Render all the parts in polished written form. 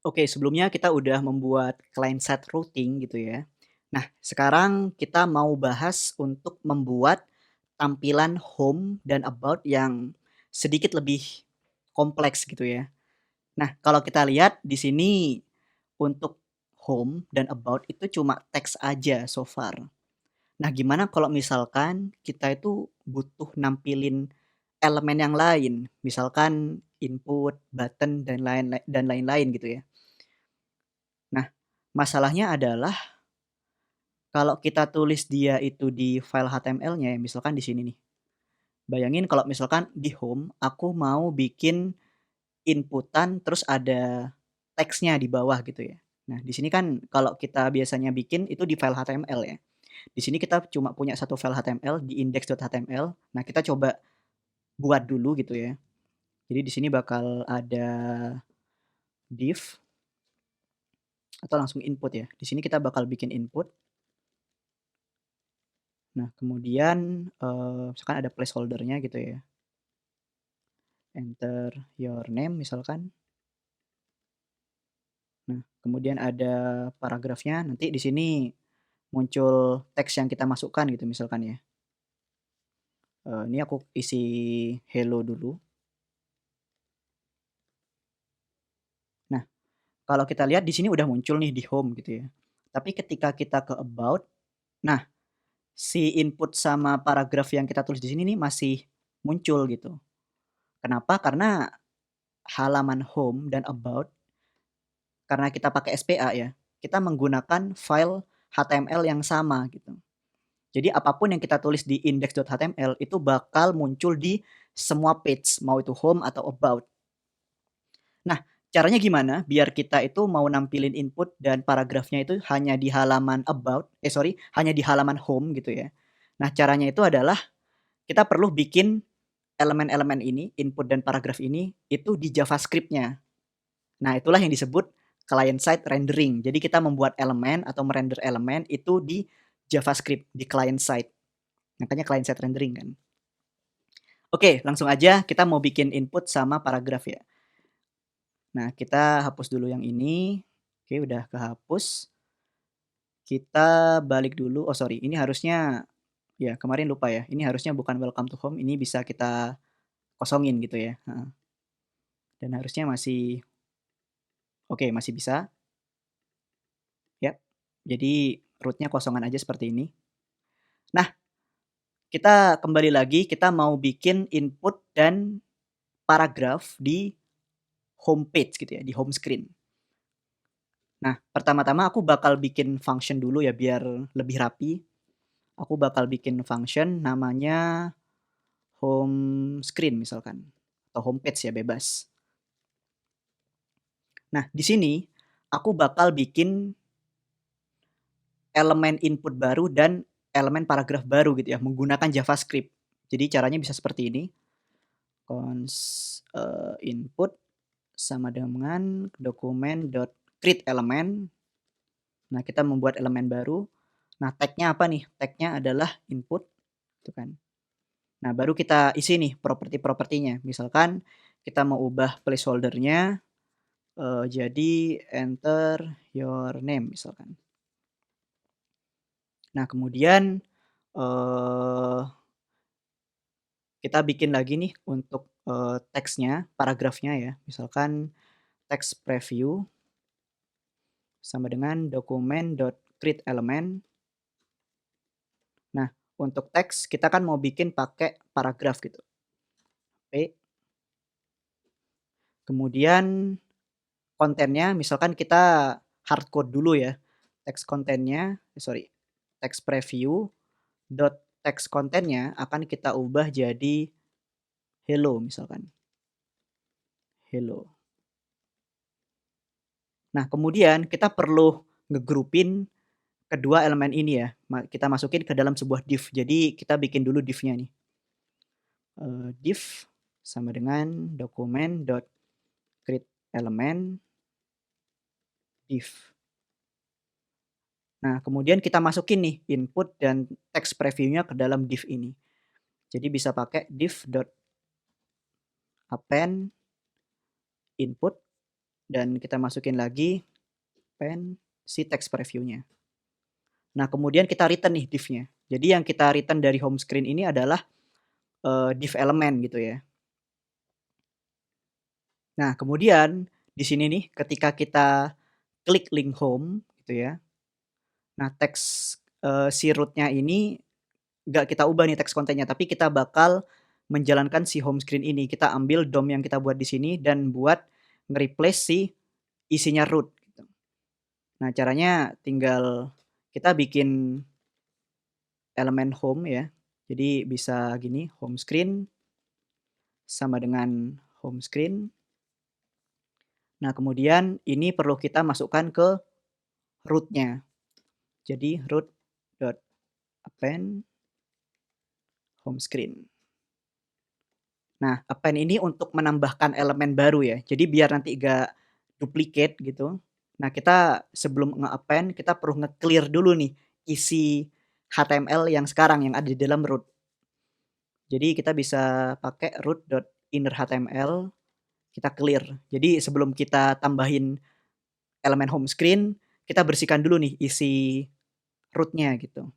Oke, sebelumnya kita udah membuat client side routing gitu ya. Nah, sekarang kita mau bahas untuk membuat tampilan home dan about yang sedikit lebih kompleks gitu ya. Nah, kalau kita lihat di sini untuk home dan about itu cuma teks aja so far. Nah, gimana kalau misalkan kita itu butuh nampilin elemen yang lain, misalkan input, button, dan lain-lain gitu ya. Nah, masalahnya adalah kalau kita tulis dia itu di file HTML-nya ya, misalkan di sini nih. Bayangin kalau misalkan di home, aku mau bikin inputan terus ada teksnya di bawah gitu ya. Nah, di sini kan kalau kita biasanya bikin itu di file HTML ya. Di sini kita cuma punya satu file HTML di index.html. Nah, kita coba buat dulu gitu ya. Jadi di sini bakal ada div atau langsung input ya. Di sini kita bakal bikin input. Nah, kemudian, misalkan ada placeholder-nya gitu ya, enter your name misalkan. Nah, kemudian ada paragrafnya, nanti di sini muncul teks yang kita masukkan gitu misalkan ya. Ini aku isi hello dulu. Nah, kalau kita lihat di sini udah muncul nih di home gitu ya. Tapi ketika kita ke about, nah si input sama paragraf yang kita tulis di sini nih masih muncul gitu. Kenapa? Karena halaman home dan about, karena kita pakai SPA ya, kita menggunakan file HTML yang sama gitu. Jadi apapun yang kita tulis di index.html itu bakal muncul di semua page, mau itu home atau about. Nah, caranya gimana biar kita itu mau nampilin input dan paragrafnya itu hanya di halaman about, hanya di halaman home gitu ya. Nah, caranya itu adalah kita perlu bikin elemen-elemen ini, input dan paragraf ini, itu di JavaScript-nya. Nah, itulah yang disebut client side rendering. Jadi kita membuat elemen atau merender elemen itu di JavaScript, di client side. Makanya client side rendering kan. Oke, langsung aja kita mau bikin input sama paragraf ya. Nah, kita hapus dulu yang ini. Oke, udah kehapus. Kita balik dulu. Oh, sorry. Ini harusnya ya kemarin lupa ya. Ini harusnya bukan welcome to home. Ini bisa kita kosongin gitu ya. Dan harusnya masih oke, masih bisa. Ya. Jadi root-nya kosongan aja seperti ini. Nah, kita kembali lagi, kita mau bikin input dan paragraf di homepage gitu ya, di home screen. Nah, pertama-tama aku bakal bikin function dulu ya biar lebih rapi. Aku bakal bikin function namanya home screen misalkan, atau homepage ya bebas. Nah, di sini aku bakal bikin elemen input baru dan elemen paragraf baru gitu ya, menggunakan JavaScript. Jadi caranya bisa seperti ini, input sama dengan dokumen.create element. Nah, kita membuat elemen baru. Nah, tag-nya apa nih? Tag-nya adalah input, gitu kan. Nah, baru kita isi nih properti-propertinya. Misalkan kita mau ubah placeholder-nya, jadi enter your name misalkan. Nah, kemudian, kita bikin lagi nih untuk, teksnya, paragrafnya ya. Misalkan text preview sama dengan dokumen.create element. Nah, untuk teks kita kan mau bikin pakai paragraf gitu. Oke. Kemudian kontennya misalkan kita hardcode dulu ya. Teks kontennya, teks preview dot teks kontennya akan kita ubah jadi hello misalkan. Hello. Nah, kemudian kita perlu ngegrupin kedua elemen ini ya. Kita masukin ke dalam sebuah div. Jadi kita bikin dulu div-nya nih. Div sama dengan dokumen.create element div. Nah, kemudian kita masukin nih input dan teks preview-nya ke dalam div ini. Jadi bisa pakai div.append input dan kita masukin lagi append si text preview-nya. Nah, kemudian kita return nih div-nya. Jadi yang kita return dari home screen ini adalah, div elemen gitu ya. Nah, kemudian di sini nih ketika kita klik link home gitu ya. Nah, teks, si root-nya ini nggak kita ubah nih teks kontennya, tapi kita bakal menjalankan si home screen ini. Kita ambil DOM yang kita buat di sini dan buat nge-replace si isinya root gitu. Nah, caranya tinggal kita bikin elemen home ya. Jadi bisa gini, home screen sama dengan home screen. Nah, kemudian ini perlu kita masukkan ke root-nya. Jadi root.append home screen. Nah, append ini untuk menambahkan elemen baru ya. Jadi biar nanti nggak duplicate gitu. Nah, kita sebelum nge-append kita perlu nge-clear dulu nih isi HTML yang sekarang yang ada di dalam root. Jadi kita bisa pakai root.innerHTML, kita clear. Jadi sebelum kita tambahin elemen home screen, kita bersihkan dulu nih isi root-nya gitu.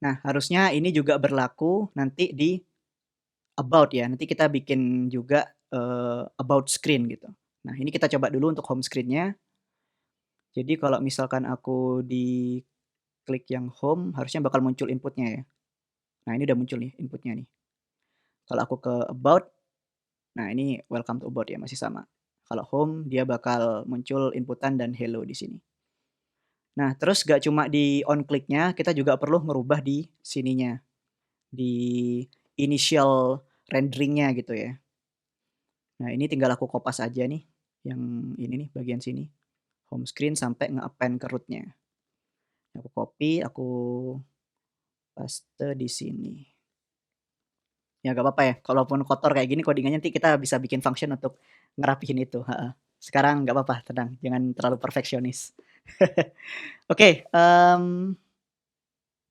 Nah, harusnya ini juga berlaku nanti di about ya. Nanti kita bikin juga, about screen gitu. Nah, ini kita coba dulu untuk home screen-nya. Jadi kalau misalkan aku diklik yang home, harusnya bakal muncul input-nya ya. Nah, ini udah muncul nih input-nya nih. Kalau aku ke about, nah ini welcome to about ya, masih sama. Kalau home, dia bakal muncul inputan dan hello di sini. Nah, terus gak cuma di on click-nya, kita juga perlu ngerubah di sininya, di initial rendering-nya gitu ya. Nah, ini tinggal aku kopas aja nih, yang ini nih bagian sini, home screen sampai nge-append ke root-nya. Aku copy, aku paste di sini. Ya gak apa-apa ya, kalaupun kotor kayak gini codingannya nanti kita bisa bikin function untuk ngerapihin itu, heeh. Sekarang nggak apa-apa, tenang, jangan terlalu perfeksionis. Oke,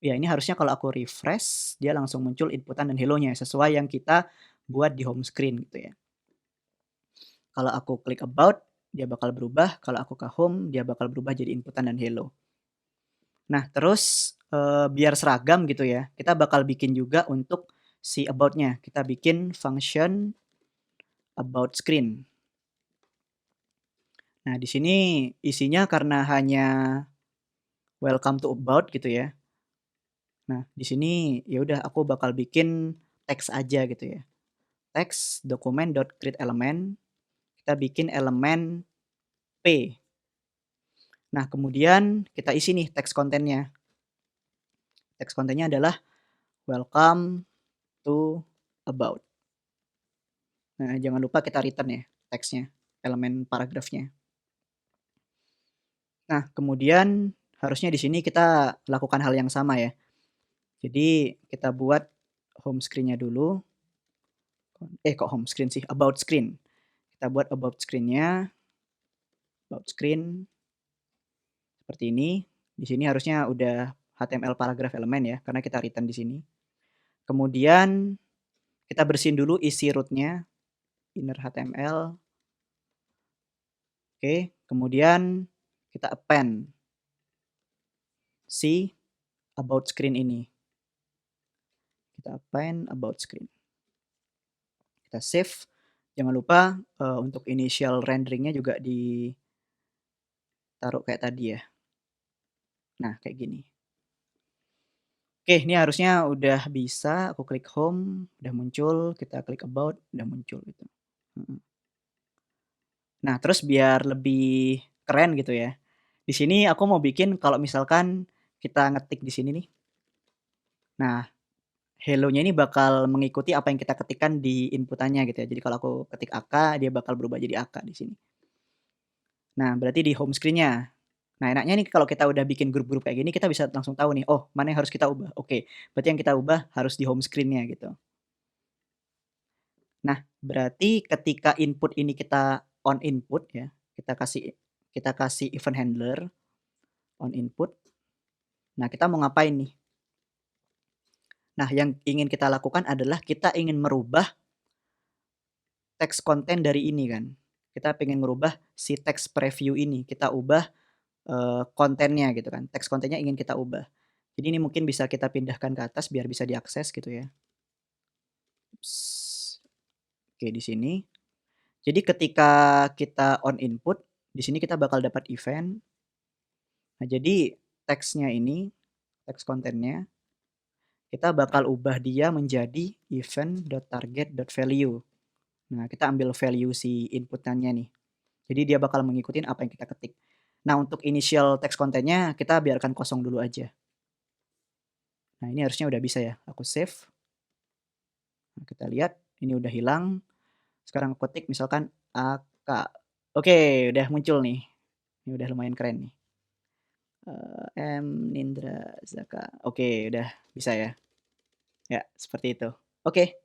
ya ini harusnya kalau aku refresh, dia langsung muncul inputan dan hello-nya sesuai yang kita buat di home screen gitu ya. Kalau aku klik about, dia bakal berubah, kalau aku ke home, dia bakal berubah jadi inputan dan hello. Nah, terus, biar seragam gitu ya, kita bakal bikin juga untuk si about-nya. Kita bikin function about screen. Nah, di sini isinya karena hanya welcome to about gitu ya. Nah, di sini ya udah aku bakal bikin teks aja gitu ya. Teks document.createElement, kita bikin elemen P. Nah, kemudian kita isi nih teks kontennya. Teks kontennya adalah welcome to about. Nah, jangan lupa kita return ya teksnya, elemen paragrafnya. Nah, kemudian harusnya di sini kita lakukan hal yang sama ya. Jadi kita buat home screen-nya dulu. Kok home screen sih? About screen. Kita buat about screen-nya. About screen. Seperti ini. Di sini harusnya udah HTML paragraf elemen ya, karena kita return di sini. Kemudian kita bersihin dulu isi root-nya, inner HTML. Oke, kemudian kita append si about screen ini. Kita append about screen. Kita save. Jangan lupa untuk initial rendering-nya juga ditaruh kayak tadi ya. Nah, kayak gini. Oke, ini harusnya udah bisa. Aku klik home, udah muncul. Kita klik about, udah muncul gitu. Nah, terus biar lebih keren gitu ya. Di sini aku mau bikin kalau misalkan kita ngetik di sini nih. Nah, hello-nya ini bakal mengikuti apa yang kita ketikkan di inputannya gitu ya. Jadi kalau aku ketik AK, dia bakal berubah jadi AK di sini. Nah, berarti di home screen-nya. Nah, enaknya nih kalau kita udah bikin grup-grup kayak gini, kita bisa langsung tahu nih, oh mana yang harus kita ubah. Oke, berarti yang kita ubah harus di home screen-nya gitu. Nah, berarti ketika input ini kita on input ya, kita kasih event handler on input. Nah, kita mau ngapain nih? Nah, yang ingin kita lakukan adalah kita ingin merubah teks konten dari ini kan. Kita pengen ngerubah si teks preview ini, kita ubah, kontennya gitu kan, teks kontennya ingin kita ubah. Jadi ini mungkin bisa kita pindahkan ke atas biar bisa diakses gitu ya. Ups, oke di sini. Jadi ketika kita on input, di sini kita bakal dapat event. Nah jadi teksnya ini, teks kontennya, kita bakal ubah dia menjadi event.target.value. Nah kita ambil value si inputannya nih. Jadi dia bakal mengikuti apa yang kita ketik. Nah untuk initial teks kontennya kita biarkan kosong dulu aja. Nah ini harusnya udah bisa ya, aku save. Nah, kita lihat ini udah hilang. Sekarang aku ketik misalkan AK. Oke, udah muncul nih. Ini udah lumayan keren nih. M Nindra Zaka. Oke, udah bisa ya. Ya, seperti itu. Oke.